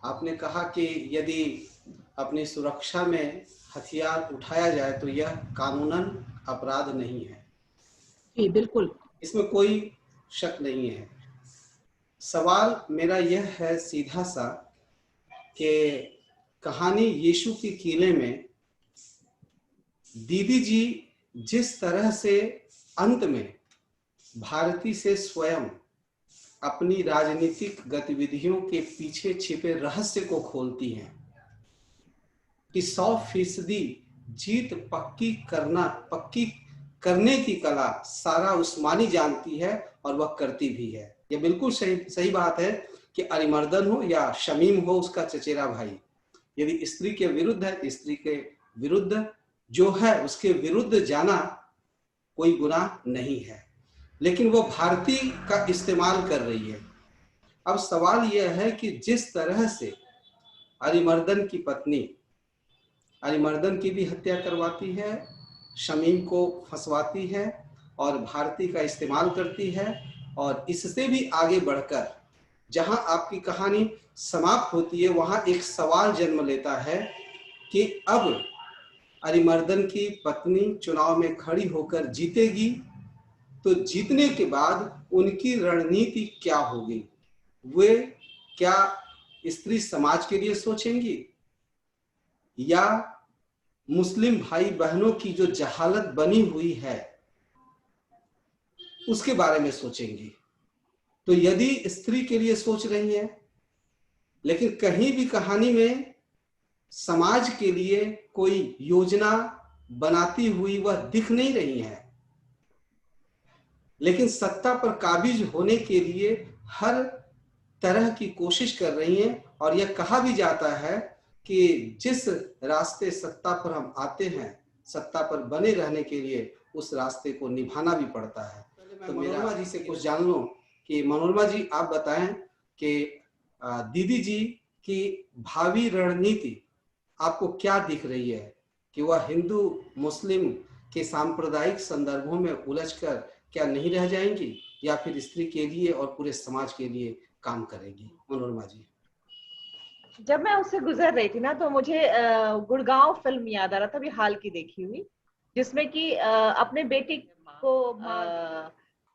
आपने कहा कि यदि अपनी सुरक्षा में हथियार उठाया जाए तो यह कानूनन अपराध नहीं है। जी बिल्कुल, इसमें कोई शक नहीं है। सवाल मेरा यह है सीधा सा कि कहानी यीशु के किले में दीदी जी जिस तरह से अंत में भारती से स्वयं अपनी राजनीतिक गतिविधियों के पीछे छिपे रहस्य को खोलती हैं कि 100% जीत पक्की करने की कला सारा उस्मानी जानती है और वह करती भी है। यह बिल्कुल सही बात है कि अरिमर्दन हो या शमीम हो उसका चचेरा भाई, यदि स्त्री के विरुद्ध है, स्त्री के विरुद्ध जो है उसके विरुद्ध जाना कोई गुनाह नहीं है, लेकिन वो भारती का इस्तेमाल कर रही है। अब सवाल यह है कि जिस तरह से अरिमर्दन की पत्नी अरिमर्दन की भी हत्या करवाती है, शमीम को फंसवाती है और भारती का इस्तेमाल करती है, और इससे भी आगे बढ़कर जहां आपकी कहानी समाप्त होती है वहां एक सवाल जन्म लेता है कि अब अरिमर्दन की पत्नी चुनाव में खड़ी होकर जीतेगी तो जीतने के बाद उनकी रणनीति क्या होगी? वे क्या स्त्री समाज के लिए सोचेंगी या मुस्लिम भाई बहनों की जो जहालत बनी हुई है उसके बारे में सोचेंगी? तो यदि स्त्री के लिए सोच रही है, लेकिन कहीं भी कहानी में समाज के लिए कोई योजना बनाती हुई वह दिख नहीं रही है, लेकिन सत्ता पर काबिज होने के लिए हर तरह की कोशिश कर रही हैं। और यह कहा भी जाता है कि जिस रास्ते सत्ता पर हम आते हैं, सत्ता पर बने रहने के लिए उस रास्ते को निभाना भी पड़ता है। तो मनोरमा जी से कुछ जान लो कि मनोरमा जी आप बताएं कि दीदी जी की भावी रणनीति आपको क्या दिख रही है, कि वह हिंदू मुस्लिम के सांप्रदायिक संदर्भों में उलझकर क्या नहीं रह जाएंगी या फिर स्त्री के लिए और पूरे समाज के लिए काम करेगी? मनोरमा जी। जब मैं उससे गुजर रही थी ना तो मुझे गुड़गांव फिल्म याद आ रहा था, अभी हाल की देखी हुई, जिसमें कि अपने बेटी को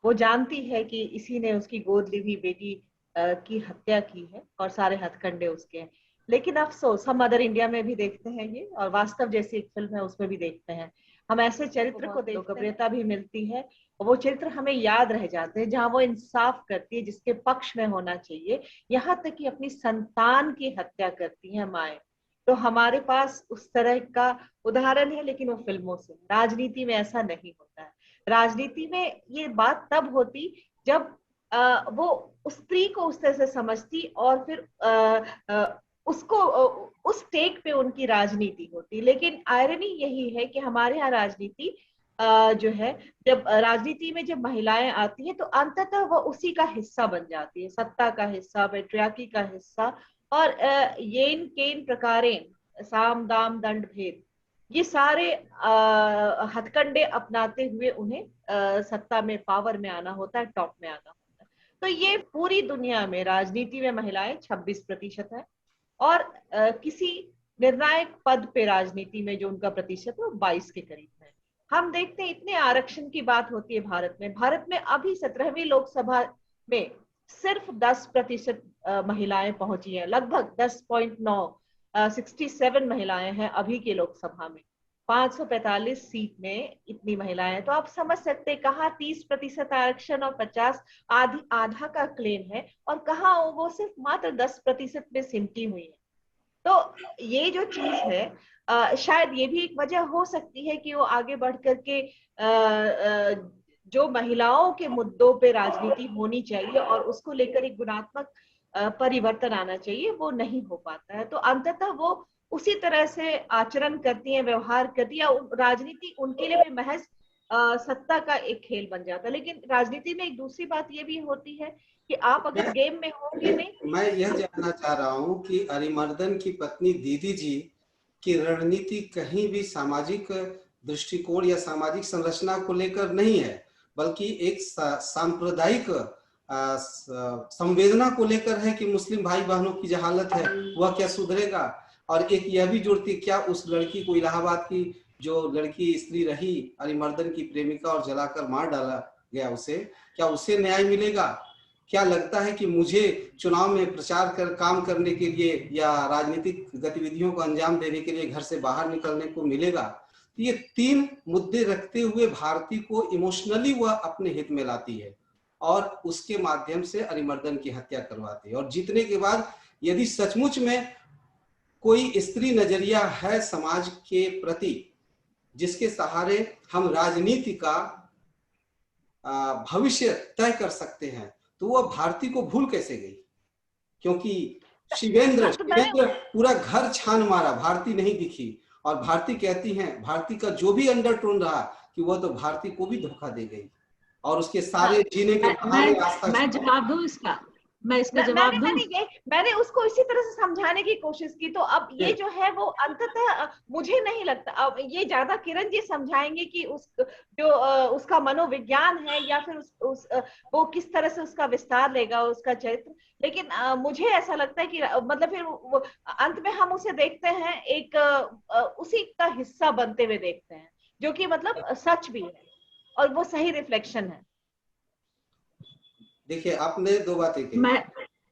वो जानती है कि इसी ने उसकी गोद ली हुई बेटी की हत्या की है और सारे हथकंडे उसके हैं। लेकिन अफसोस हम मदर इंडिया में भी देखते हैं ये, और वास्तव जैसी एक फिल्म है उसमें भी देखते हैं, हम ऐसे चरित्र को देखते हैं, लोकप्रियता भी मिलती है और वो चरित्र हमें याद रह जाते हैं जहां वो इंसाफ करती है जिसके पक्ष में होना चाहिए, यहाँ तक कि अपनी संतान की हत्या करती है माएं। तो हमारे पास उस तरह का उदाहरण है, लेकिन वो फिल्मों से। राजनीति में ऐसा नहीं होता है। राजनीति में ये बात तब होती जब वो उस स्त्री को उस तरह से समझती और फिर उसको उस टेक पे उनकी राजनीति होती। लेकिन आयरनी यही है कि हमारे यहाँ राजनीति जो है, जब राजनीति में जब महिलाएं आती हैं तो अंततः वह उसी का हिस्सा बन जाती है, सत्ता का हिस्सा, पेट्रियार्की का हिस्सा, और येन केन प्रकारेण साम दाम दंड भेद, ये सारे हथकंडे अपनाते हुए उन्हें सत्ता में, पावर में आना होता है, टॉप में आना होता है। तो ये पूरी दुनिया में राजनीति में महिलाएं 26% है, और किसी निर्णायक पद पे राजनीति में जो उनका प्रतिशत है वो 22 के करीब है। हम देखते हैं इतने आरक्षण की बात होती है भारत में अभी 17वीं लोकसभा में सिर्फ 10% महिलाएं पहुंची हैं, लगभग 10.9, 67 महिलाएं हैं अभी के लोकसभा में, 545 सीट में इतनी महिलाएं हैं। तो आप समझ सकते हैं कहाँ 30% आरक्षण और 50 आधा का क्लेम है, और कहाँ वो सिर्फ मात्र 10% में सिमटी हुई है। तो ये जो चीज है, शायद ये भी एक वजह हो सकती है कि वो आगे बढ़ करके जो महिलाओं के मुद्दों पे राजनीति होनी चाहिए और उसको लेकर एक गुणात्मक परिवर्तन आना चाहिए, वो नहीं हो पाता है। तो अंततः वो उसी तरह से आचरण करती है, व्यवहार करती है, राजनीति उनके लिए भी महज सत्ता का एक खेल बन जाता है। लेकिन राजनीति में एक दूसरी बात ये भी होती है कि आप अगर गेम में होंगे नहीं। मैं यह जानना चाह रहा हूं कि अरिमर्दन की पत्नी दीदी जी की रणनीति कहीं भी सामाजिक दृष्टिकोण या सामाजिक संरचना को लेकर नहीं है, बल्कि एक सांप्रदायिक संवेदना को लेकर है कि मुस्लिम भाई बहनों की जो हालत है वह क्या सुधरेगा, और एक यह भी जोड़ती क्या उस लड़की को, इलाहाबाद की जो लड़की स्त्री रही अरिमर्दन की प्रेमिका और जलाकर मार डाला गया उसे, क्या उसे न्याय मिलेगा? क्या लगता है कि मुझे चुनाव में प्रचार कर काम करने के लिए या राजनीतिक गतिविधियों को अंजाम देने के लिए घर से बाहर निकलने को मिलेगा? तो ये 3 मुद्दे रखते हुए भारती को इमोशनली वह अपने हित में लाती है और उसके माध्यम से अरिमर्दन की हत्या करवाती है। और जीतने के बाद यदि सचमुच में कोई स्त्री नजरिया है समाज के प्रति जिसके सहारे हम राजनीति का भविष्य तय कर सकते हैं, तो वह भारती को भूल कैसे गई? क्योंकि शिवेंद्र पूरा घर छान मारा, भारती नहीं दिखी, और भारती कहती हैं, भारती का जो भी अंडरटोन रहा कि वह तो भारती को भी धोखा दे गई और उसके सारे जीने के बहाने रास्ता। मैं जवाब दूं इसका, मैं इसका जवाब दूं। मैंने उसको इसी तरह से समझाने की कोशिश की। तो अब ये जो है वो अंततः मुझे नहीं लगता, अब ये ज्यादा किरण जी समझाएंगे कि उसका मनोविज्ञान है या फिर वो किस तरह से उसका विस्तार लेगा उसका चरित्र। लेकिन मुझे ऐसा लगता है कि मतलब फिर अंत में हम उसे देखते हैं एक उसी का हिस्सा बनते हुए देखते हैं, जो कि मतलब सच भी है और वो सही रिफ्लेक्शन है। देखिए आपने 2 बातें कही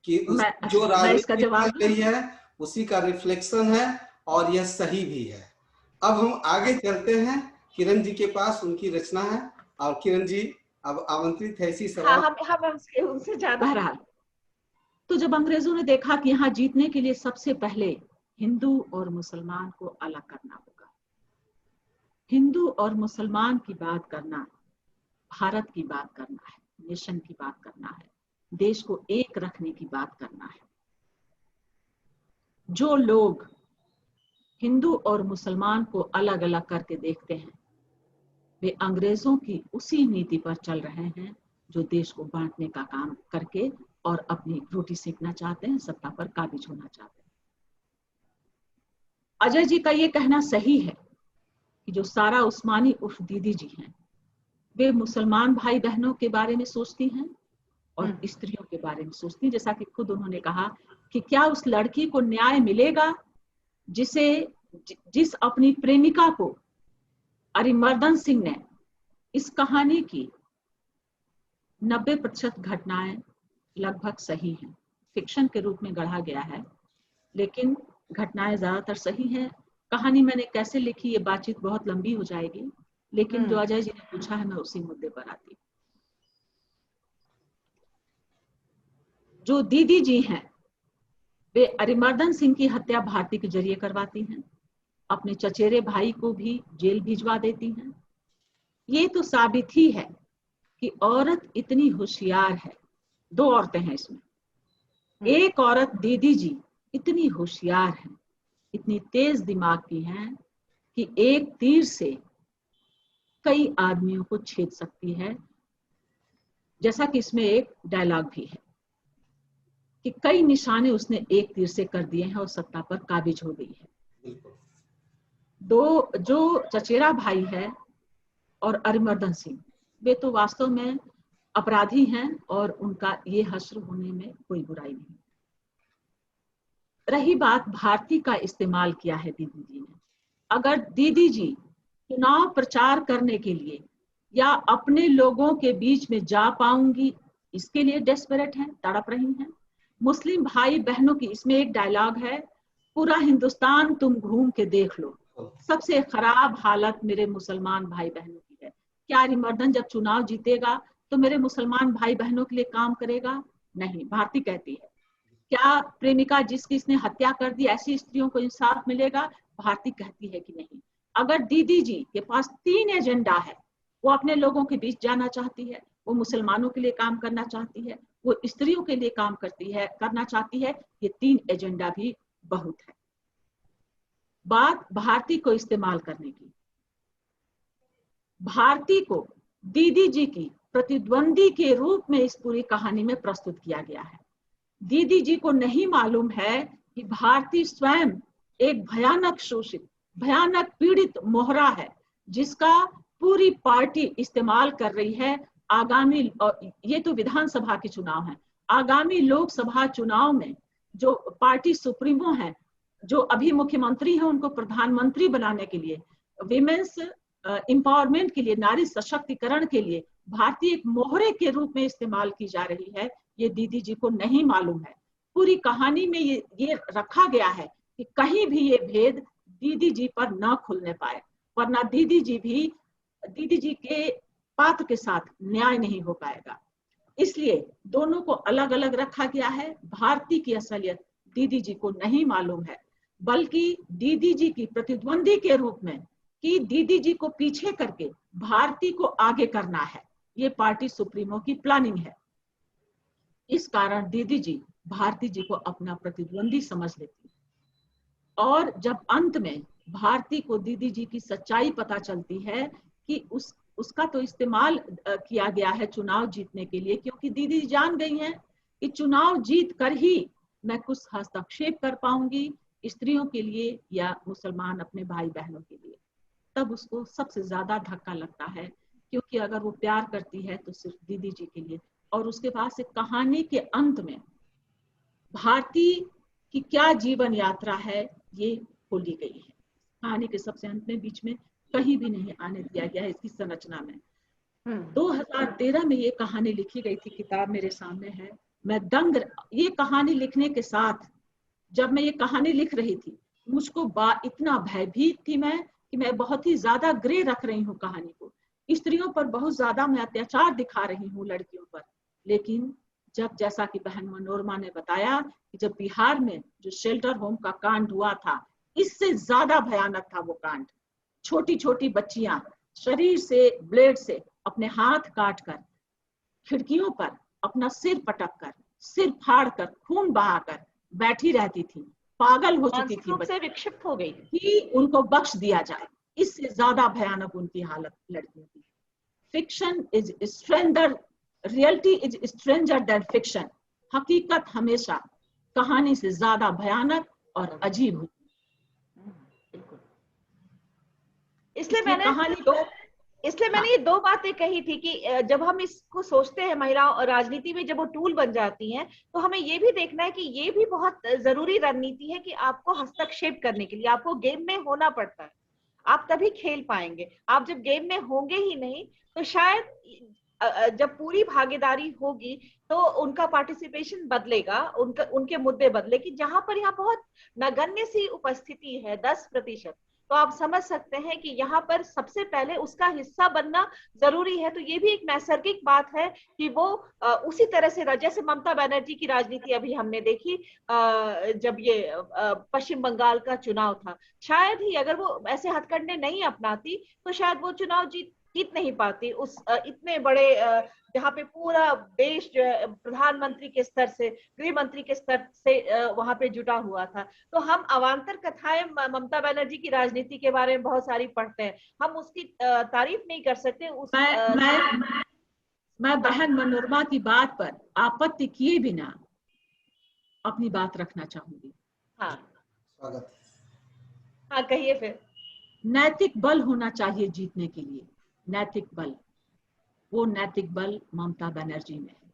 कि जो राजनीति चल रही है उसी का रिफ्लेक्शन है और यह सही भी है। अब हम आगे चलते हैं किरण जी के पास, उनकी रचना है और किरण जी अब आमंत्रित है इसी सवाल। हम उनसे ज्यादा। तो जब अंग्रेजों ने देखा कि यहाँ जीतने के लिए सबसे पहले हिंदू और मुसलमान को अलग करना होगा, हिंदू और मुसलमान की बात करना, भारत की बात करना है, नेशन की बात करना है, देश को एक रखने की बात करना है। जो लोग हिंदू और मुसलमान को अलग अलग करके देखते हैं वे अंग्रेजों की उसी नीति पर चल रहे हैं जो देश को बांटने का काम करके और अपनी रोटी सेकना चाहते हैं, सत्ता पर काबिज होना चाहते हैं। अजय जी का ये कहना सही है कि जो सारा उस्मानी उर्फ दीदी जी हैं वे मुसलमान भाई बहनों के बारे में सोचती हैं और स्त्रियों के बारे में सोचती हैं। जैसा कि खुद उन्होंने कहा कि क्या उस लड़की को न्याय मिलेगा जिस अपनी प्रेमिका को अरिमर्दन सिंह ने, इस कहानी की 90% घटनाएं लगभग सही हैं, फिक्शन के रूप में गढ़ा गया है लेकिन घटनाएं ज्यादातर सही हैं। कहानी मैंने कैसे लिखी ये बातचीत बहुत लंबी हो जाएगी, लेकिन जो अजय जी ने पूछा है मैं उसी मुद्दे पर आती हूँ। जो दीदी जी हैं वे अरिमर्दन सिंह की हत्या भारती के जरिए करवाती हैं, अपने चचेरे भाई को भी जेल भिजवा देती हैं। ये तो साबित ही है कि औरत इतनी होशियार है। 2 औरतें हैं इसमें, एक औरत दीदी जी इतनी होशियार है, इतनी तेज दिमाग की हैं कि एक तीर से कई आदमियों को छेद सकती है। जैसा कि इसमें एक डायलॉग भी है कि कई निशाने उसने एक तीर से कर दिए हैं और सत्ता पर काबिज हो गई है। 2 जो चचेरा भाई है और अरिमर्दन सिंह, वे तो वास्तव में अपराधी हैं और उनका ये हश्र होने में कोई बुराई नहीं। रही बात भारती का इस्तेमाल किया है दीदी जी ने, अगर दीदी जी चुनाव प्रचार करने के लिए या अपने लोगों के बीच में जा पाऊंगी इसके लिए डेस्परेट हैं, तड़प रही हैं। मुस्लिम भाई बहनों की, इसमें एक डायलॉग है, पूरा हिंदुस्तान तुम घूम के देख लो, सबसे खराब हालत मेरे मुसलमान भाई बहनों की है। क्या अरिमर्दन जब चुनाव जीतेगा तो मेरे मुसलमान भाई बहनों के लिए काम करेगा? नहीं। भारती कहती है क्या प्रेमिका जिसकी इसने हत्या कर दी ऐसी स्त्रियों को इंसाफ मिलेगा? भारती कहती है कि नहीं। अगर दीदी जी के पास 3 एजेंडा है, वो अपने लोगों के बीच जाना चाहती है, वो मुसलमानों के लिए काम करना चाहती है, वो स्त्रियों के लिए काम करना चाहती है, ये 3 एजेंडा भी बहुत है। बात भारती को इस्तेमाल करने की, भारती को दीदी जी की प्रतिद्वंदी के रूप में इस पूरी कहानी में प्रस्तुत किया गया है। दीदी जी को नहीं मालूम है कि भारती स्वयं एक भयानक शोषित, भयानक पीड़ित मोहरा है जिसका पूरी पार्टी इस्तेमाल कर रही है आगामी, और ये तो विधानसभा के चुनाव हैं, आगामी लोकसभा चुनाव में जो पार्टी सुप्रीमो है, जो अभी मुख्यमंत्री हैं, उनको प्रधानमंत्री बनाने के लिए, विमेंस एम्पावरमेंट के लिए, नारी सशक्तिकरण के लिए भारतीय एक मोहरे के रूप में इस्तेमाल की जा रही है, ये दीदी जी को नहीं मालूम है। पूरी कहानी में ये रखा गया है कि कहीं भी ये भेद दीदी जी पर ना खुलने पाए, वरना दीदी जी के पात्र के साथ न्याय नहीं हो पाएगा। इसलिए दोनों को अलग अलग रखा गया है। भारती की असलियत दीदी जी को नहीं मालूम है, बल्कि दीदी जी की प्रतिद्वंदी के रूप में कि दीदी जी को पीछे करके भारती को आगे करना है, ये पार्टी सुप्रीमो की प्लानिंग है। इस कारण दीदी जी भारती जी को अपना प्रतिद्वंदी समझ लेती है। और जब अंत में भारती को दीदी जी की सच्चाई पता चलती है कि उसका तो इस्तेमाल किया गया है चुनाव जीतने के लिए, क्योंकि दीदी जान गई हैं कि चुनाव जीत कर ही मैं कुछ हस्तक्षेप कर पाऊंगी स्त्रियों के लिए या मुसलमान अपने भाई बहनों के लिए, तब उसको सबसे ज्यादा धक्का लगता है, क्योंकि अगर वो प्यार करती है तो सिर्फ दीदी जी के लिए। और उसके बाद से कहानी के अंत में भारती की क्या जीवन यात्रा है ये खोली गई है। कहानी के सबसे अंत में, बीच में कहीं भी नहीं आने दिया गया है इसकी संरचना में। 2013 में ये कहानी लिखी गई थी, किताब मेरे सामने है। मैं दंग, ये कहानी लिखने के साथ जब मैं ये कहानी लिख रही थी, मुझको इतना भयभीत थी मैं कि मैं बहुत ही ज्यादा ग्रे रख रही हूँ कहानी को, स्त्रियों पर बहुत ज्यादा मैं अत्याचार दिखा रही हूँ, लड़कियों पर। लेकिन जब, जैसा कि बहन मनोरमा ने बताया कि जब बिहार में जो शेल्टर होम का कांड हुआ था, इससे ज्यादा भयानक था वो कांड। छोटी छोटी बच्चियां शरीर से ब्लेड से अपने हाथ काट कर, खिड़कियों पर अपना सिर पटक कर, सिर फाड़ कर, खून बहाकर बैठी रहती थी, पागल हो चुकी थी, से विक्षिप्त हो गई कि उनको बख्श दिया जाए। इससे ज्यादा भयानक उनकी हालत लड़कियों की। Fiction is stranger, reality is stranger then fiction. हकीकत हमेशा कहानी से ज्यादा भयानक और अजीब होती है। इसलिए मैंने ये दो बातें कही थी कि जब हम इसको सोचते हैं महिलाओं और राजनीति में, जब वो टूल बन जाती हैं, तो हमें ये भी देखना है कि ये भी बहुत जरूरी रणनीति है कि आपको हस्तक्षेप करने के लिए आपको गेम में होना पड़ता है, आप तभी खेल पाएंगे। आप जब गेम में होंगे ही नहीं तो शायद जब पूरी भागीदारी होगी तो उनका पार्टिसिपेशन बदलेगा, उनके मुद्दे बदले कि जहां पर यहाँ बहुत नगण्य सी उपस्थिति है 10%, तो आप समझ सकते हैं कि यहाँ पर सबसे पहले उसका हिस्सा बनना जरूरी है। तो ये भी एक नैसर्गिक बात है कि वो उसी तरह से, जैसे ममता बनर्जी की राजनीति अभी हमने देखी जब ये पश्चिम बंगाल का चुनाव था, शायद ही अगर वो ऐसे हथकंडे नहीं अपनाती तो शायद वो चुनाव जीत नहीं पाती। उस इतने बड़े जहाँ पे पूरा देश जो है प्रधानमंत्री के स्तर से, गृह मंत्री के स्तर से वहां पे जुटा हुआ था। तो हम अवान्तर कथाएं ममता बनर्जी की राजनीति के बारे में बहुत सारी पढ़ते हैं, हम उसकी तारीफ नहीं कर सकते। मैं बहन मनोरमा की बात पर आपत्ति किए बिना अपनी बात रखना चाहूंगी। हाँ स्वागत। हाँ कहिए फिर। नैतिक बल होना चाहिए जीतने के लिए, नैतिक बल। वो नैतिक बल ममता बनर्जी में है।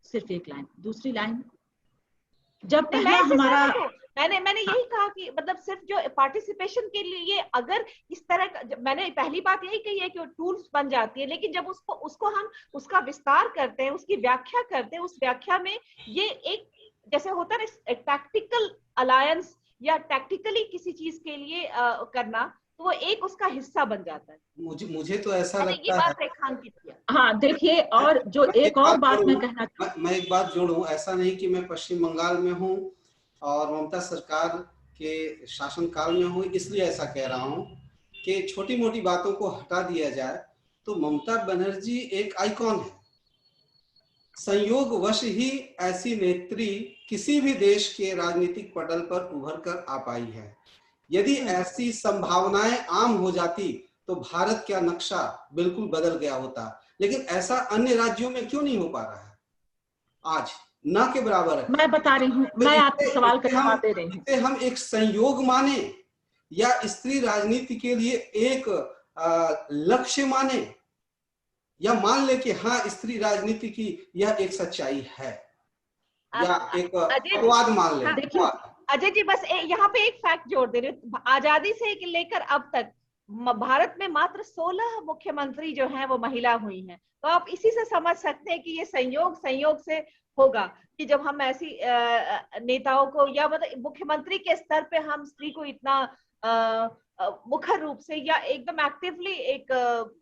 सिर्फ एक लाइन। दूसरी लाइन, जब पहला हमारा मैंने यही कहा कि मतलब सिर्फ जो पार्टिसिपेशन के लिए अगर इस तरह का, मैंने पहली बात यही कही है कि वो टूल्स बन जाती है, लेकिन जब उसको हम उसका विस्तार करते हैं, उसकी व्याख्या करते हैं, उस व्याख्या में ये एक जैसे होता है ना टैक्टिकल अलायंस या टैक्टिकली किसी चीज के लिए करना, तो वो एक उसका हिस्सा बन जाता है। मुझे तो ऐसा लगता ये बात रेखांकित किया। हाँ देखिए, और जो एक और बात मैं कहना चाहूँ, मैं एक बात जोड़ूं, ऐसा नहीं कि मैं पश्चिम बंगाल में हूं और ममता सरकार के शासनकाल में हूं इसलिए ऐसा कह रहा हूं कि छोटी मोटी बातों को हटा दिया जाए तो ममता बनर्जी एक आइकॉन है। संयोगवश ही ऐसी नेत्री किसी भी देश के राजनीतिक पटल पर उभर कर आ पाई है। यदि ऐसी संभावनाएं आम हो जाती तो भारत का नक्शा बिल्कुल बदल गया होता, लेकिन ऐसा अन्य राज्यों में क्यों नहीं हो पा रहा है? आज ना के बराबर है। मैं बता रही हूँ, मैं आपके सवाल का जवाब दे रही हूँ। हम एक संयोग माने या स्त्री राजनीति के लिए एक लक्ष्य माने, या मान ले कि हाँ स्त्री राजनीति की यह एक सच्चाई है, या एक अपवाद मान ले। देखिए अजय जी, बस यहाँ पे एक फैक्ट जोड़ दे रहे हो, आजादी से लेकर अब तक भारत में मात्र 16 मुख्यमंत्री जो हैं वो महिला हुई हैं। तो आप इसी से समझ सकते हैं कि ये संयोग से होगा कि जब हम ऐसी नेताओं को या मतलब मुख्यमंत्री के स्तर पे हम स्त्री को इतना मुखर रूप से या एकदम एक्टिवली एक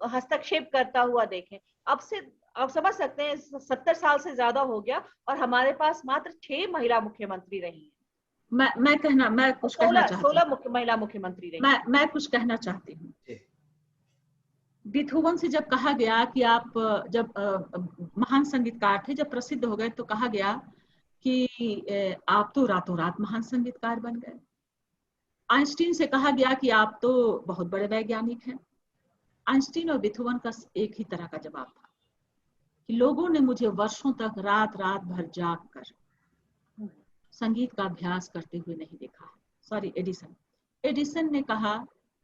हस्तक्षेप करता हुआ देखें। अब से आप समझ सकते हैं 70 साल से ज्यादा हो गया और हमारे पास मात्र 6 महिला मुख्यमंत्री रही हैं। मैं कुछ कहना चाहती हूँ। 16 महिला मुख्यमंत्री रही। मैं कुछ कहना चाहती हूँ। बीथोवन से जब कहा गया कि आप जब महान संगीतकार थे, जब प्रसिद्ध हो गए तो कहा गया कि आप तो रातों रात महान संगीतकार बन गए। आइंस्टीन से कहा गया कि आप तो बहुत बड़े वैज्ञानिक हैं। आइंस्टीन और बीथोवन का एक ही तरह का जवाब था कि लोगों ने मुझे वर्षों तक रात रात भर जाग कर संगीत का अभ्यास करते हुए नहीं देखा है। सॉरी, एडिसन ने कहा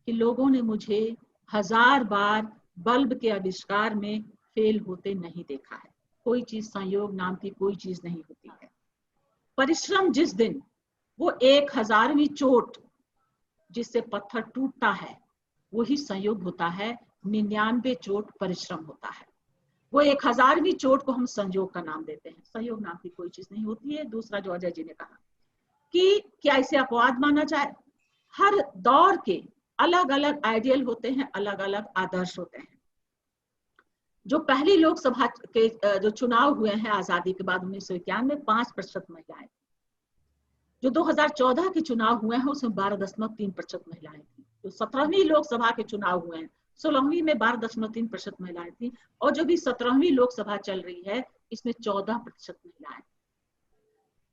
कि लोगों ने मुझे 1000 बार बल्ब के आविष्कार में फेल होते नहीं देखा है। कोई चीज संयोग नाम की कोई चीज नहीं होती है। परिश्रम जिस दिन वो 1000वीं चोट जिससे पत्थर टूटता है वही संयोग होता है, 99 चोट परिश्रम होता है। वो 1000वीं चोट को हम संयोग का नाम देते हैं। संयोग नाम की कोई चीज नहीं होती है। दूसरा जो अजय जी ने कहा कि क्या इसे अपवाद माना जाए, हर दौर के अलग अलग आइडियल होते हैं, अलग अलग आदर्श होते हैं। जो पहली लोकसभा के जो चुनाव हुए हैं आजादी के बाद 1951 में 5% महिलाएं, जो 2014 के चुनाव हुए हैं उसमें 12.3% महिलाएं थी। जो 17वीं लोकसभा के चुनाव हुए हैं 16वीं में 12.3% महिलाएं थी, और जो भी 17वीं लोकसभा चल रही है इसमें 14% महिलाएं।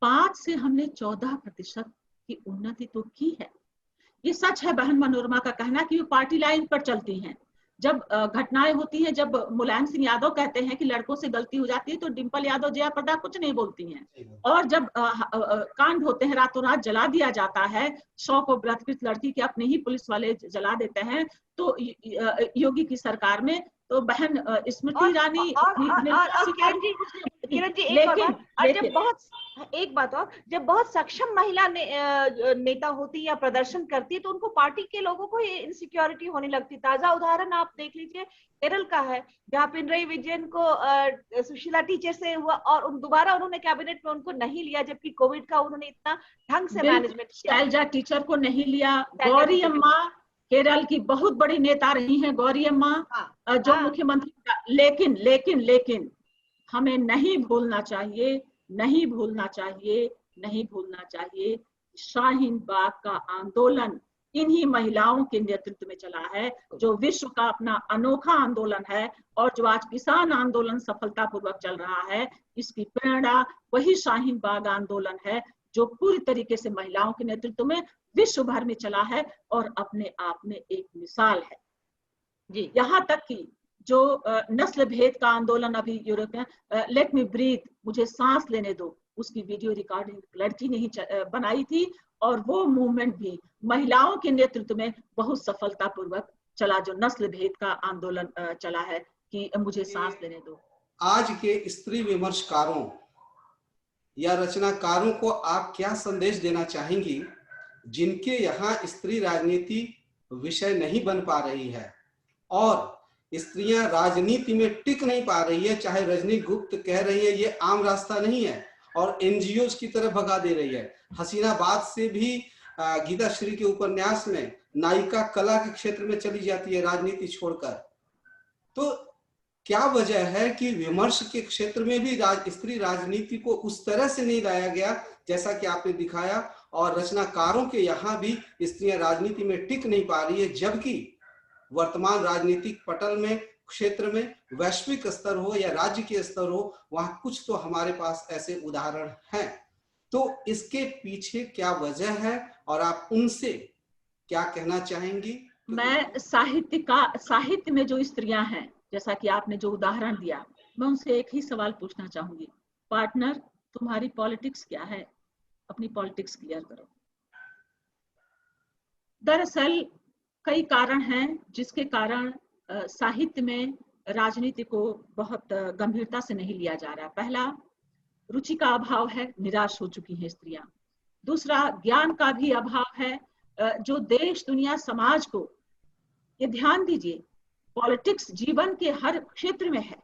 5 से हमने 14% की उन्नति तो की है। ये सच है बहन मनोरमा का कहना कि वो पार्टी लाइन पर चलती हैं। जब घटनाएं होती हैं, जब मुलायम सिंह यादव कहते हैं कि लड़कों से गलती हो जाती है तो डिंपल यादव जया प्रदा कुछ नहीं बोलती हैं, और जब कांड होते हैं रातों रात जला दिया जाता है, 100 को बलात्कृत लड़की के अपने ही पुलिस वाले जला देते हैं तो योगी की सरकार में तो बहन स्मृति ईरानी किरण जी एक बात और, जब बहुत सक्षम महिला नेता होती या प्रदर्शन करती है तो उनको पार्टी के लोगों को इनसिक्योरिटी होने लगती। ताजा उदाहरण आप देख लीजिए केरल का है, जहाँ पिनरई विजयन को सुशीला टीचर से हुआ और दोबारा उन्होंने कैबिनेट में उनको नहीं लिया, जबकि कोविड का उन्होंने इतना ढंग से मैनेजमेंट किया। शैलजा टीचर को नहीं लिया। गौरी अम्मा केरल की बहुत बड़ी नेता रही हैं, गौरी अम्मा जो मुख्यमंत्री। लेकिन हमें नहीं भूलना चाहिए शाहीन बाग का आंदोलन इन्हीं महिलाओं के नेतृत्व में चला है, जो विश्व का अपना अनोखा आंदोलन है, और जो आज किसान आंदोलन सफलतापूर्वक चल रहा है इसकी प्रेरणा वही शाहीन बाग आंदोलन है, जो पूरी तरीके से महिलाओं के नेतृत्व में विश्व भर में चला है और अपने आप में एक मिसाल है जी। यहाँ तक कि जो नस्ल भेद का आंदोलन अभी यूरोप में लेट मी ब्रीथ, मुझे सांस लेने दो, उसकी वीडियो रिकॉर्डिंग लड़की ने ही बनाई थी, और वो मूवमेंट भी महिलाओं के नेतृत्व में बहुत सफलतापूर्वक चला, जो नस्ल भेद का आंदोलन चला है कि मुझे सांस लेने दो। आज के स्त्री विमर्शकारों या रचनाकारों को आप क्या संदेश देना चाहेंगी, जिनके यहाँ स्त्री राजनीति विषय नहीं बन पा रही है और स्त्रियां राजनीति में टिक नहीं पा रही है? चाहे रजनी गुप्त कह रही है ये आम रास्ता नहीं है और एनजीओ की तरफ भगा दे रही है। हसीनाबाद से भी गीता श्री के उपन्यास में नायिका कला के क्षेत्र में चली जाती है राजनीति छोड़कर। तो क्या वजह है कि विमर्श के क्षेत्र में भी स्त्री राजनीति को उस तरह से नहीं लाया गया जैसा कि आपने दिखाया, और रचनाकारों के यहाँ भी स्त्रियां राजनीति में टिक नहीं पा रही है, जबकि वर्तमान राजनीतिक पटल में क्षेत्र में वैश्विक स्तर हो या राज्य के स्तर हो, वहां कुछ तो हमारे पास ऐसे उदाहरण हैं। तो इसके पीछे क्या वजह है और आप उनसे क्या कहना चाहेंगी? मैं साहित्य में जो स्त्रियां हैं, जैसा कि आपने जो उदाहरण दिया, मैं उनसे एक ही सवाल पूछना चाहूंगी, पार्टनर तुम्हारी पॉलिटिक्स क्या है? अपनी पॉलिटिक्स क्लियर करो। दरअसल कई कारण हैं जिसके कारण साहित्य में राजनीति को बहुत गंभीरता से नहीं लिया जा रहा है। पहला, रुचि का अभाव है, निराश हो चुकी हैं स्त्रियां। दूसरा, ज्ञान का भी अभाव है। जो देश, दुनिया, समाज को, ये ध्यान दीजिए, पॉलिटिक्स जीवन के हर क्षेत्र में है,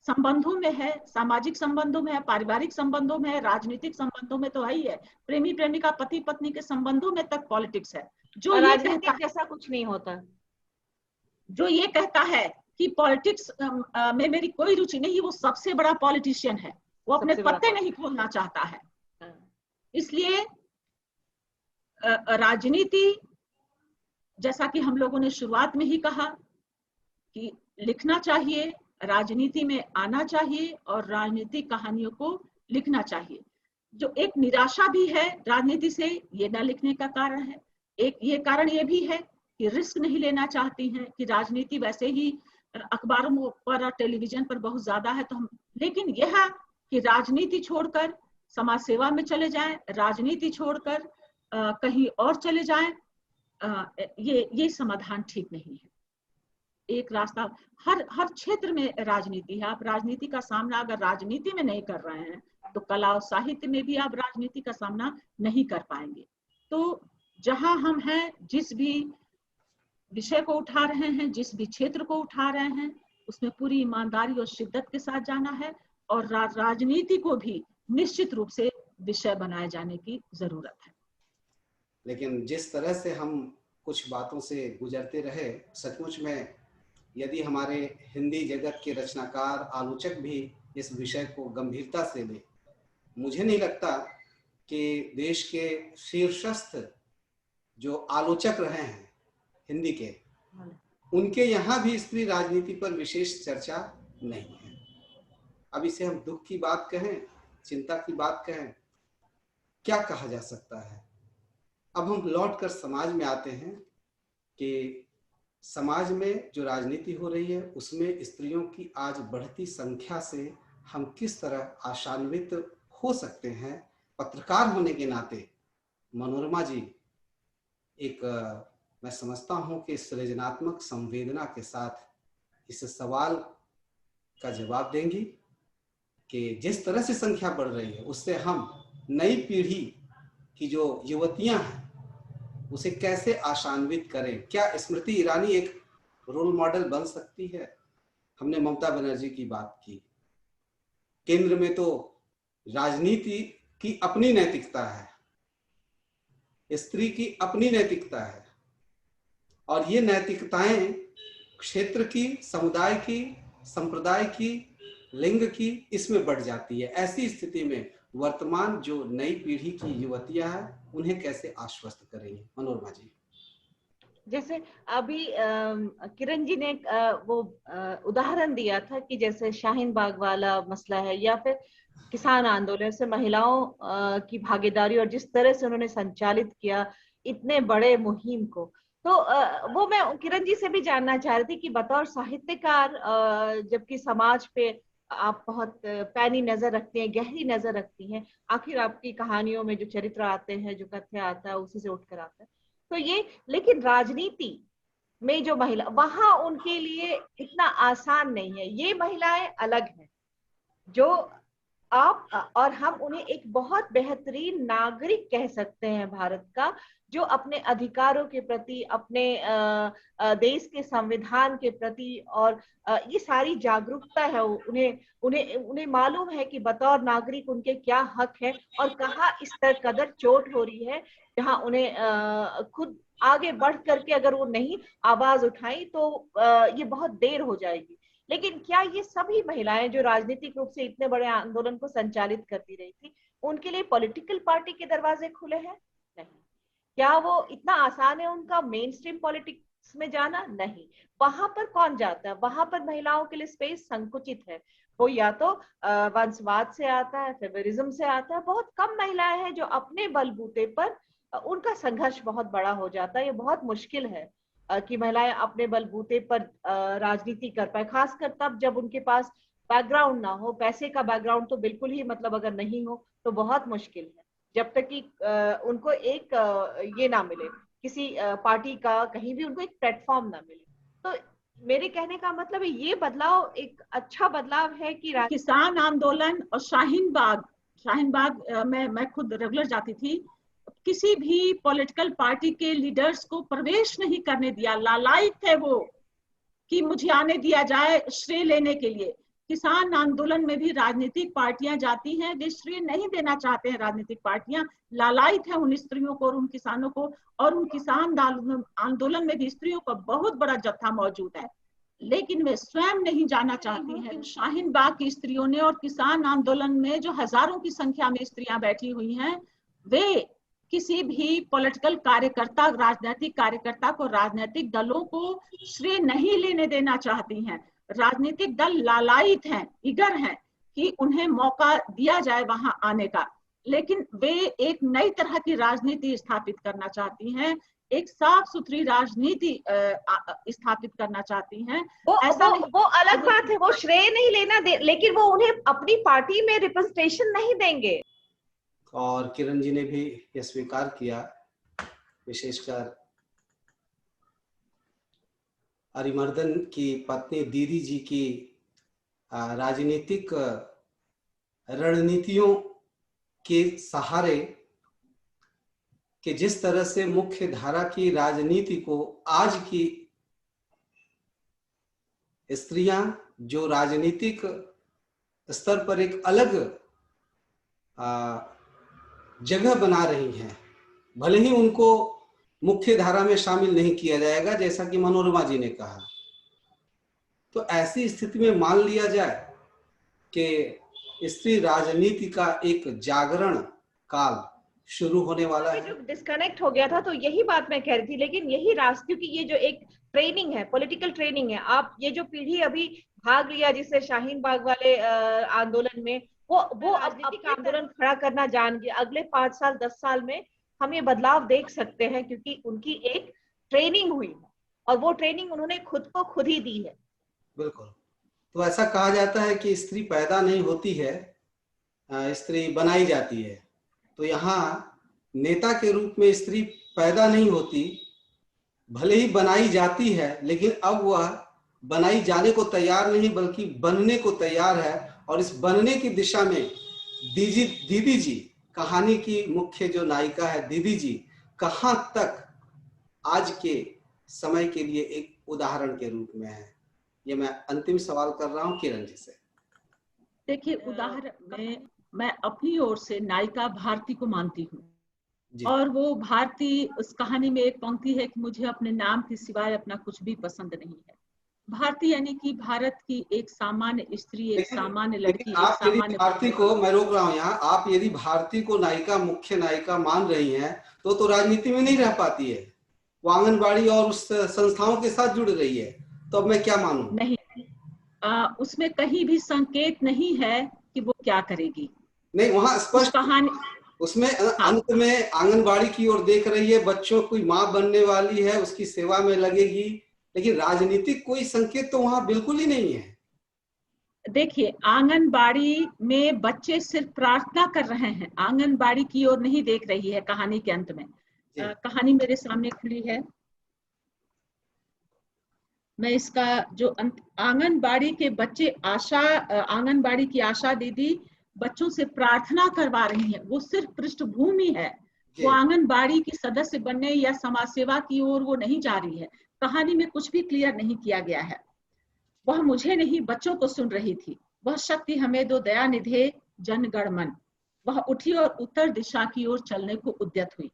संबंधों में है, सामाजिक संबंधों में है, पारिवारिक संबंधों में है, राजनीतिक संबंधों में तो है ही है, प्रेमी प्रेमिका, पति पत्नी के संबंधों में तक पॉलिटिक्स है। जो ये कहता है, जैसा कुछ नहीं होता, जो ये कहता है कि पॉलिटिक्स में मेरी कोई रुचि नहीं, वो सबसे बड़ा पॉलिटिशियन है, वो अपने पत्ते नहीं खोलना चाहता है। इसलिए राजनीति, जैसा कि हम लोगों ने शुरुआत में ही कहा कि लिखना चाहिए, राजनीति में आना चाहिए और राजनीतिक कहानियों को लिखना चाहिए। जो एक निराशा भी है राजनीति से, ये न लिखने का कारण है। एक ये कारण ये भी है कि रिस्क नहीं लेना चाहती हैं, कि राजनीति वैसे ही अखबारों पर और टेलीविजन पर बहुत ज्यादा है, तो हम, लेकिन यह है कि राजनीति छोड़कर समाज सेवा में चले जाएं, राजनीति छोड़कर कहीं और चले जाएं, ये समाधान ठीक नहीं है। एक रास्ता, हर क्षेत्र में राजनीति है। आप राजनीति का सामना अगर राजनीति में नहीं कर रहे हैं तो कला और साहित्य में भी आप राजनीति का सामना नहीं कर पाएंगे। तो जहां हम हैं, जिस भी विषय को उठा रहे हैं, जिस भी क्षेत्र को उठा रहे हैं, उसमें पूरी ईमानदारी और शिद्दत के साथ जाना है और राजनीति को भी निश्चित रूप से विषय बनाए जाने की जरूरत है। लेकिन जिस तरह से हम कुछ बातों से गुजरते रहे, सचमुच में यदि हमारे हिंदी जगत के रचनाकार, आलोचक भी इस विषय को गंभीरता से ले, मुझे नहीं लगता कि देश के शीर्षस्थ जो आलोचक रहे हैं हिंदी के, उनके यहाँ भी स्त्री राजनीति पर विशेष चर्चा नहीं है। अब इसे हम दुख की बात कहें, चिंता की बात कहें, क्या कहा जा सकता है। अब हम लौट कर समाज में आते हैं कि समाज में जो राजनीति हो रही है उसमें स्त्रियों की आज बढ़ती संख्या से हम किस तरह आशान्वित हो सकते हैं। पत्रकार होने के नाते मनोरमा जी एक मैं समझता हूं कि सृजनात्मक संवेदना के साथ इस सवाल का जवाब देंगी कि जिस तरह से संख्या बढ़ रही है उससे हम नई पीढ़ी की जो युवतियां हैं उसे कैसे आशान्वित करें। क्या स्मृति ईरानी एक रोल मॉडल बन सकती है। हमने ममता बनर्जी की बात की, केंद्र में तो राजनीति की अपनी नैतिकता है, स्त्री की अपनी नैतिकता है और ये नैतिकताएं क्षेत्र की, समुदाय की, संप्रदाय की, लिंग की, इसमें बढ़ जाती है। ऐसी स्थिति में वर्तमान जो नई पीढ़ी की युवतियां हैं उन्हें कैसे आश्वस्त करेंगे मनोरमा जी। जैसे अभी किरण जी ने वो उदाहरण दिया था कि जैसे शाहीन बाग वाला मसला है या फिर किसान आंदोलन से महिलाओं की भागीदारी और जिस तरह से उन्होंने संचालित किया इतने बड़े मुहिम को, तो वो मैं किरण जी से भी जानना चाह रही थी कि बतौर साहित्यकार जबकि समाज पे आप बहुत पैनी नजर रखती हैं, गहरी नजर रखती हैं, आखिर आपकी कहानियों में जो चरित्र आते हैं, जो कथ्य आता है उसी से उठकर आता है, तो ये, लेकिन राजनीति में जो महिला, वहां उनके लिए इतना आसान नहीं है। ये महिलाएं अलग हैं जो आप और हम उन्हें एक बहुत बेहतरीन नागरिक कह सकते हैं भारत का, जो अपने अधिकारों के प्रति, अपने देश के संविधान के प्रति और ये सारी जागरूकता है उन्हें उन्हें उन्हें मालूम है कि बतौर नागरिक उनके क्या हक है और कहाँ इस तरह कदर चोट हो रही है जहाँ उन्हें खुद आगे बढ़ करके अगर वो नहीं आवाज उठाई तो ये बहुत देर हो जाएगी। लेकिन क्या ये सभी महिलाएं जो राजनीतिक रूप से इतने बड़े आंदोलन को संचालित करती रही थी, उनके लिए पॉलिटिकल पार्टी के दरवाजे खुले हैं? नहीं। क्या वो इतना आसान है उनका मेन स्ट्रीम पॉलिटिक्स में जाना? नहीं। वहां पर कौन जाता है? वहां पर महिलाओं के लिए स्पेस संकुचित है। वो या तो वंशवाद से आता है, फेवरिज्म से आता है। बहुत कम महिलाएं हैं जो अपने बलबूते पर, उनका संघर्ष बहुत बड़ा हो जाता है। ये बहुत मुश्किल है कि महिलाएं अपने बलबूते पर राजनीति कर पाए, खासकर तब जब उनके पास बैकग्राउंड ना हो। पैसे का बैकग्राउंड तो बिल्कुल ही मतलब अगर नहीं हो तो बहुत मुश्किल है, जब तक कि उनको एक ये ना मिले, किसी पार्टी का कहीं भी उनको एक प्लेटफॉर्म ना मिले। तो मेरे कहने का मतलब है ये बदलाव एक अच्छा बदलाव है कि किसान आंदोलन और शाहीन बाग मैं खुद रेगुलर जाती थी। किसी भी पॉलिटिकल पार्टी के लीडर्स को प्रवेश नहीं करने दिया। लालायित थे वो कि मुझे आने दिया जाए श्रेय लेने के लिए। किसान आंदोलन में भी राजनीतिक पार्टियां जाती हैं, वे श्रेय नहीं देना चाहते हैं। राजनीतिक पार्टियां लालायित है उन स्त्रियों को और उन किसानों को, और उन किसान आंदोलन में भी स्त्रियों का बहुत बड़ा जत्था मौजूद है, लेकिन वे स्वयं नहीं जाना चाहती हैं। शाहीन बाग की स्त्रियों ने और किसान आंदोलन में जो हजारों की संख्या में स्त्रियां बैठी हुई हैं, वे किसी भी पॉलिटिकल कार्यकर्ता, राजनीतिक कार्यकर्ता को, राजनीतिक दलों को श्रेय नहीं लेने देना चाहती हैं। राजनीतिक दल लालायित हैं, इगर हैं कि उन्हें मौका दिया जाए वहां आने का, लेकिन वे एक नई तरह की राजनीति स्थापित करना चाहती हैं, एक साफ सुथरी राजनीति स्थापित करना चाहती हैं। वो अलग बात है, वो श्रेय नहीं लेना दे, लेकिन वो उन्हें अपनी पार्टी में रिप्रेजेंटेशन नहीं देंगे। और किरण जी ने भी यह स्वीकार किया, विशेषकर अरिमर्दन की पत्नी दीदी जी की राजनीतिक रणनीतियों के सहारे कि जिस तरह से मुख्य धारा की राजनीति को आज की स्त्रियां जो राजनीतिक स्तर पर एक अलग जगह बना रही हैं, भले ही उनको मुख्य धारा में शामिल नहीं किया जाएगा जैसा कि मनोरमा जी ने कहा, तो ऐसी स्थिति में मान लिया जाए कि स्त्री राजनीति का एक जागरण काल शुरू होने वाला है। जो डिस्कनेक्ट हो गया था, तो यही बात मैं कह रही थी। लेकिन यही रास्ते, क्योंकि ये जो एक ट्रेनिंग है, पॉलिटिकल ट्रेनिंग है, आप ये जो पीढ़ी अभी भाग लिया जिससे शाहीन बाग वाले आंदोलन में, वो राजनीतिक आंदोलन खड़ा करना जान गया। अगले 5 साल 10 साल में हम ये बदलाव देख सकते हैं, क्योंकि उनकी एक ट्रेनिंग हुई है और वो ट्रेनिंग उन्होंने खुद को खुद ही दी है। बिल्कुल। तो ऐसा कहा जाता है कि स्त्री पैदा नहीं होती है, स्त्री बनाई जाती है। तो यहाँ नेता के रूप में स्त्री पैदा नहीं होती, भले ही बनाई जाती है, लेकिन अब वह बनाई जाने को तैयार नहीं बल्कि बनने को तैयार है। और इस बनने की दिशा में दीदी जी, कहानी की मुख्य जो नायिका है दीदी जी, कहां तक आज के समय के लिए एक उदाहरण के रूप में है। ये मैं अंतिम सवाल कर रहा हूं किरण जी से। देखिए, उदाहरण मैं अपनी ओर से नायिका भारती को मानती हूँ, और वो भारती, उस कहानी में एक पंक्ति है कि मुझे अपने नाम के सिवाय अपना कुछ भी पसंद नहीं है। भारती यानी कि भारत की एक सामान्य स्त्री, एक सामान्य लड़की, एक सामान्य भारती को, मैं रोक रहा हूँ यहाँ, आप यदि भारती को नायिका, मुख्य नायिका मान रही हैं, तो राजनीति में नहीं रह पाती है। वो आंगनबाड़ी और उस संस्थाओं के साथ जुड़ रही है, तो अब मैं क्या मानूं? नहीं, उसमें कहीं भी संकेत नहीं है कि वो क्या करेगी। नहीं, वहां स्पष्ट कहानी, उसमें अंत में आंगनबाड़ी की ओर देख रही है, बच्चों की माँ बनने वाली है, उसकी सेवा में लगेगी, लेकिन राजनीतिक कोई संकेत तो वहां बिल्कुल ही नहीं है। देखिए, आंगनबाड़ी में बच्चे सिर्फ प्रार्थना कर रहे हैं, आंगनबाड़ी की ओर नहीं देख रही है। कहानी के अंत में कहानी मेरे सामने खुली है, मैं इसका जो आंगनबाड़ी के बच्चे आंगनबाड़ी की आशा दीदी बच्चों से प्रार्थना करवा रही है, वो सिर्फ पृष्ठभूमि है। वो आंगनबाड़ी की सदस्य बनने या समाज सेवा की ओर वो नहीं जा रही है। कहानी में कुछ भी क्लियर नहीं किया गया है। वह मुझे नहीं, बच्चों को सुन रही थी। वह शक्ति हमें दो, दया निधे जनगण मन। वह उठी और उत्तर दिशा की ओर चलने को उद्यत हुई।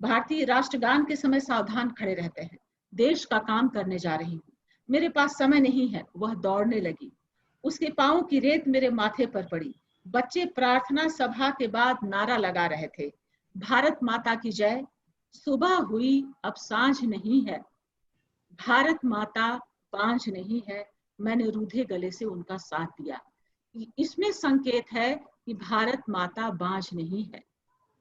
भारतीय राष्ट्रगान के समय सावधान खड़े रहते हैं। देश का काम करने जा रही हूँ, मेरे पास समय नहीं है। वह दौड़ने लगी, उसके पांव की रेत मेरे माथे पर पड़ी। बच्चे प्रार्थना सभा के बाद नारा लगा रहे थे, भारत माता की जय। सुबह हुई अब सांझ नहीं है, भारत माता बांझ नहीं है। मैंने रूधे गले से उनका साथ दिया। इसमें संकेत है कि भारत माता बांझ नहीं है।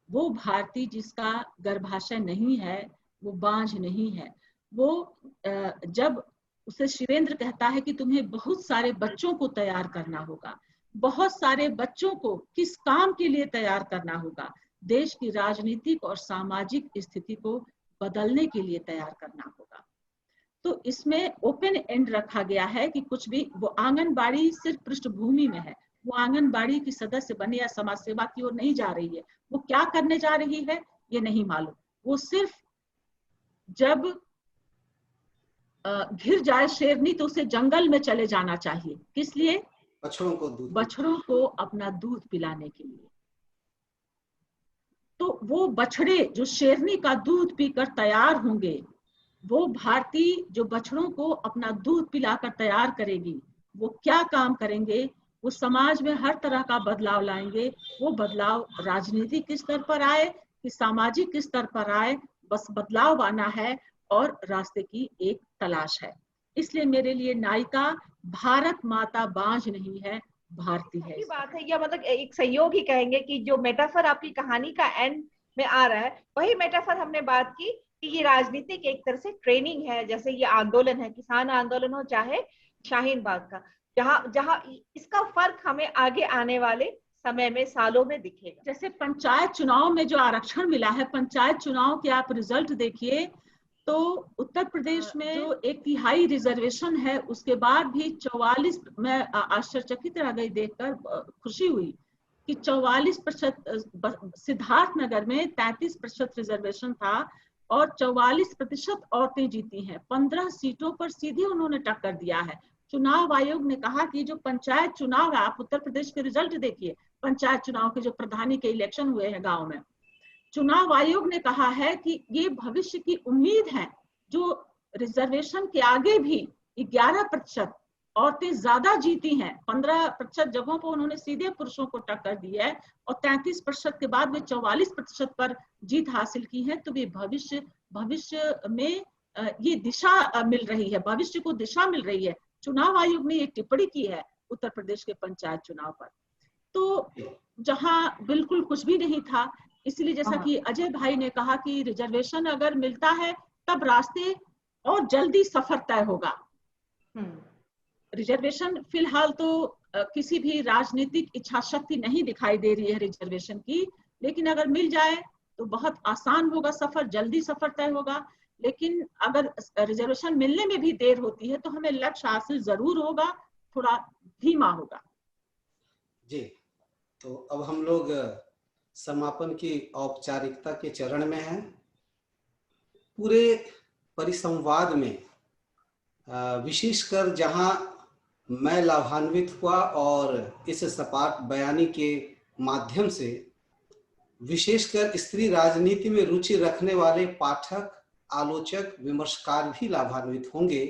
वो भारती जिसका गर्भाशय नहीं है, वो बांझ नहीं है। वो जब उसे शिवेंद्र कहता है कि तुम्हें बहुत सारे बच्चों को तैयार करना होगा, बहुत सारे बच्चों को किस काम के लिए तैयार करना होगा? देश की राजनीतिक और सामाजिक स्थिति को बदलने के लिए तैयार करना होगा। तो इसमें ओपन एंड रखा गया है कि कुछ भी, वो आंगनबाड़ी सिर्फ पृष्ठभूमि में है, वो आंगनबाड़ी की सदस्य बने या समाज सेवा की ओर नहीं जा रही है, वो क्या करने जा रही है ये नहीं मालूम। वो सिर्फ जब घिर जाए शेरनी तो उसे जंगल में चले जाना चाहिए, किस लिए? बछड़ों को अपना दूध पिलाने के लिए। तो वो बछड़े जो शेरनी का दूध पीकर तैयार होंगे, वो भारती जो बछड़ों को अपना दूध पिलाकर तैयार करेगी, वो क्या काम करेंगे? वो समाज में हर तरह का बदलाव लाएंगे। वो बदलाव राजनीतिक स्तर पर आए कि सामाजिक स्तर पर आए, बस बदलाव आना है और रास्ते की एक तलाश है। इसलिए मेरे लिए नायिका भारत माता बांझ नहीं है, भारती है। ये बात है, या मतलब एक संयोग ही कहेंगे कि जो मेटाफर आपकी कहानी का एंड में आ रहा है, वही मेटाफर हमने बात की कि ये राजनीतिक एक तरह से ट्रेनिंग है। जैसे ये आंदोलन है, किसान आंदोलन हो चाहे शाहीन बाग का, जहां जहां इसका फर्क हमें आगे आने वाले समय में, सालों में दिखेगा। जैसे पंचायत चुनाव में जो आरक्षण मिला है, पंचायत चुनाव के आप रिजल्ट देखिए तो उत्तर प्रदेश में जो 1/3 रिजर्वेशन है, उसके बाद भी 44, मैं आश्चर्यचकित रह गई देखकर, खुशी हुई कि 44%, सिद्धार्थनगर में 33% रिजर्वेशन था और 44% औरतें जीती हैं। 15 सीटों पर सीधे उन्होंने टक्कर दिया है। चुनाव आयोग ने कहा कि जो पंचायत चुनाव है, आप उत्तर प्रदेश के रिजल्ट देखिए, पंचायत चुनाव के जो प्रधानी के इलेक्शन हुए हैं गांव में, चुनाव आयोग ने कहा है कि ये भविष्य की उम्मीद है। जो रिजर्वेशन के आगे भी 11% औरतें ज्यादा जीती हैं, 15% जगहों पर उन्होंने सीधे पुरुषों को टक्कर दी है और 33% के बाद में 44% पर जीत हासिल की है। तो ये भविष्य में ये दिशा मिल रही है, भविष्य को दिशा मिल रही है। चुनाव आयोग ने ये टिप्पणी की है उत्तर प्रदेश के पंचायत चुनाव पर। तो जहां बिल्कुल कुछ भी नहीं था, इसलिए जैसा कि अजय भाई ने कहा कि रिजर्वेशन अगर मिलता है तब रास्ते और जल्दी सफर तय होगा। रिजर्वेशन फिलहाल तो किसी भी राजनीतिक इच्छा शक्ति नहीं दिखाई दे रही है रिजर्वेशन की, लेकिन अगर मिल जाए तो बहुत आसान होगा सफर, जल्दी सफर तय होगा। लेकिन अगर रिजर्वेशन मिलने में भी देर होती है तो हमें लक्ष्य हासिल जरूर होगा, थोड़ा धीमा होगा। जी, तो अब हम लोग समापन की औपचारिकता के चरण में हैं। पूरे परिसंवाद में विशेषकर जहां मैं लाभान्वित हुआ और इस सपाट बयानी के माध्यम से विशेषकर स्त्री राजनीति में रुचि रखने वाले पाठक, आलोचक, विमर्शकार भी लाभान्वित होंगे,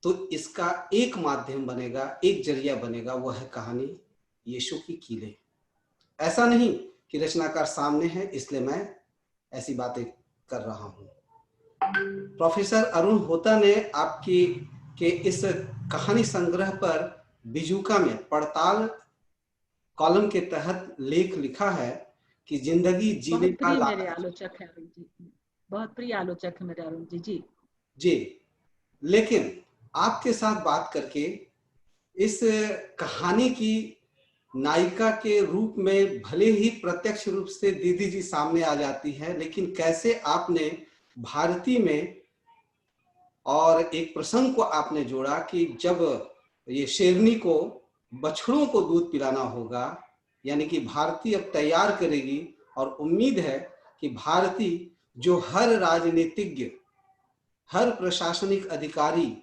तो इसका एक माध्यम बनेगा, एक जरिया बनेगा, वह है कहानी यीशु की कीलें। ऐसा नहीं कि रचनाकार सामने है इसलिए मैं ऐसी बातें कर रहा हूं। प्रोफेसर अरुण होता ने आपकी के इस कहानी संग्रह पर बिजुका में पड़ताल कॉलम के तहत लेख लिखा है कि जिंदगी जीने का मेरे आलोचक है अरुण जी, बहुत प्रिय आलोचक है मेरे अरुण जी। जी, लेकिन आपके साथ बात करके इस कहानी की नायिका के रूप में भले ही प्रत्यक्ष रूप से दीदी जी सामने आ जाती है, लेकिन कैसे आपने भारती में और एक प्रसंग को आपने जोड़ा कि जब ये शेरनी को बछड़ों को दूध पिलाना होगा, यानी कि भारती अब तैयार करेगी और उम्मीद है कि भारती जो हर राजनीतिज्ञ, हर प्रशासनिक अधिकारी,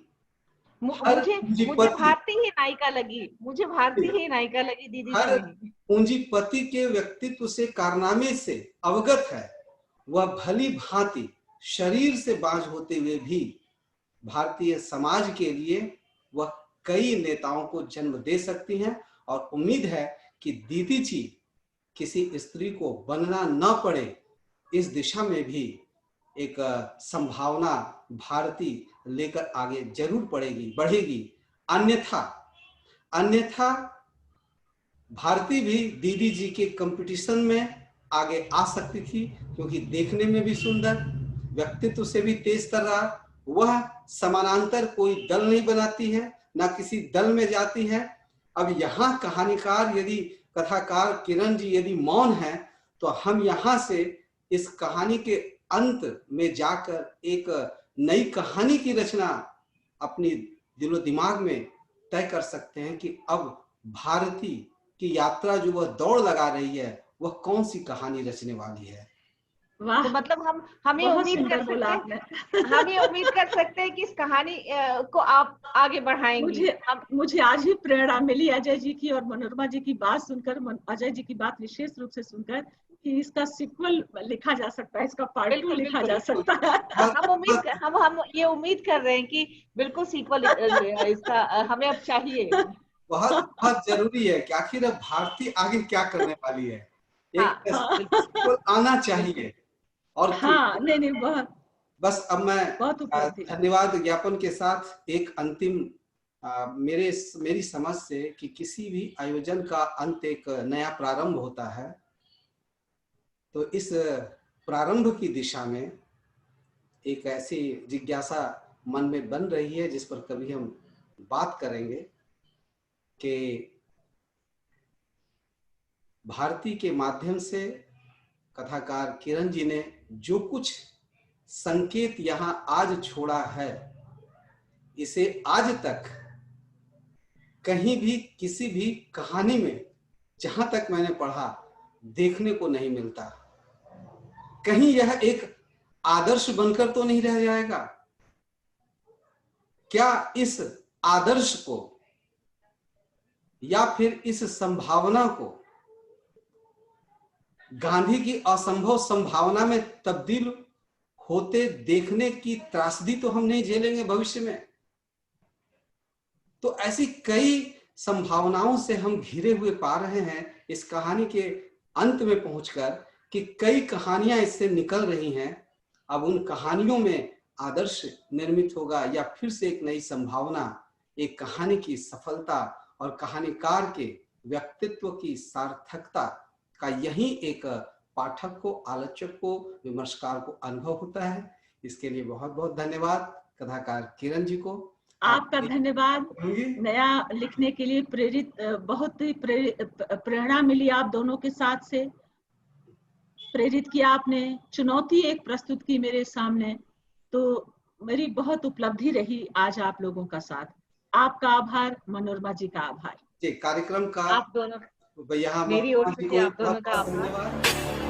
मुझे भारती ही नायिका लगी, मुझे भारती ही नायिका लगी दीदी। हर पूंजीपति के व्यक्तित्व से, कारनामे से अवगत है, वह भली भांति शरीर से बांझ होते हुए भी भारतीय समाज के लिए वह कई नेताओं को जन्म दे सकती हैं। और उम्मीद है कि दीदी जी किसी स्त्री को बनना न पड़े, इस दिशा में भी एक संभावना भारती लेकर आगे जरूर बढ़ेगी। अन्यथा भारती भी दीदी जी के कंपटीशन में आगे आ सकती थी, क्योंकि देखने में भी सुंदर, व्यक्तित्व से भी तेज तर्रार, वह समानांतर कोई दल नहीं बनाती है, ना किसी दल में जाती है। अब यहाँ कहानीकार यदि कथाकार किरण जी यदि मौन है, तो हम यहाँ से इस कहानी के अंत में जाकर एक नई कहानी की रचना अपनी दिलो दिमाग में तय कर सकते हैं कि अब भारती की यात्रा जो वह दौड़ लगा रही है वह कौन सी कहानी रचने वाली है। वाह, तो मतलब हम ये बहुत उम्मीद कर सुंदर बोला सकते हैं, आपने। हम ये उम्मीद कर सकते हैं कि इस कहानी को आप आगे बढ़ाएंगी। मुझे आज ही प्रेरणा मिली अजय जी की और मनोरमा जी की बात सुनकर, अजय जी की बात विशेष रूप से सुनकर, कि इसका सीक्वल लिखा जा सकता है, इसका पार्ट 2 बिल्कुल लिखा बिल्कुल जा सकता है। हम ये उम्मीद कर रहे हैं कि बिल्कुल सीक्वल इसका हमें अब चाहिए। बहुत बहुत जरूरी है कि आखिर अब भारती आगे क्या करने वाली है, एक सीक्वल आना चाहिए। और हाँ, नहीं बहुत बस अब मैं बहुत उपलब्धि। धन्यवाद ज्ञापन के साथ एक अंतिम मेरी समझ से कि किसी भी आयोजन का अंत एक नया प्रारंभ होता है, तो इस प्रारंभ की दिशा में एक ऐसी जिज्ञासा मन में बन रही है जिस पर कभी हम बात करेंगे कि भारती के माध्यम से कथाकार किरण जी ने जो कुछ संकेत यहाँ आज छोड़ा है, इसे आज तक कहीं भी किसी भी कहानी में, जहां तक मैंने पढ़ा, देखने को नहीं मिलता। कहीं यह एक आदर्श बनकर तो नहीं रह जाएगा? क्या इस आदर्श को या फिर इस संभावना को गांधी की असंभव संभावना में तब्दील होते देखने की त्रासदी तो हम नहीं झेलेंगे भविष्य में? तो ऐसी कई संभावनाओं से हम घिरे हुए पा रहे हैं इस कहानी के अंत में पहुंचकर कि कई कहानियां इससे निकल रही हैं। अब उन कहानियों में आदर्श निर्मित होगा या फिर से एक नई संभावना, एक कहानी की सफलता और कहानीकार के व्यक्तित्व की सार्थकता का यही एक पाठक को, आलोचक को, विमर्शकार को अनुभव होता है। इसके लिए बहुत बहुत धन्यवाद कथाकार किरण जी को। आपका धन्यवाद। नया लिखने के लिए बहुत ही प्रेरणा मिली, आप दोनों के साथ से प्रेरित किया आपने, चुनौती एक प्रस्तुत की मेरे सामने, तो मेरी बहुत उपलब्धि रही आज आप लोगों का साथ। आपका आभार, मनोरमा जी का आभार। कार्यक्रम का आप दोनों, यहाँ मेरी ओर से आप दोनों का आभार।